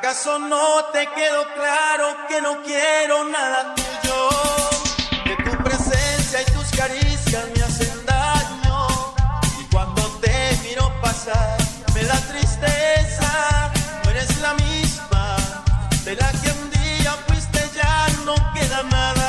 ¿Acaso no te quedó claro que no quiero nada tuyo? Que tu presencia y tus caricias me hacen daño. Y cuando te miro pasar me da tristeza. No eres la misma de la que un día fuiste, ya no queda nada.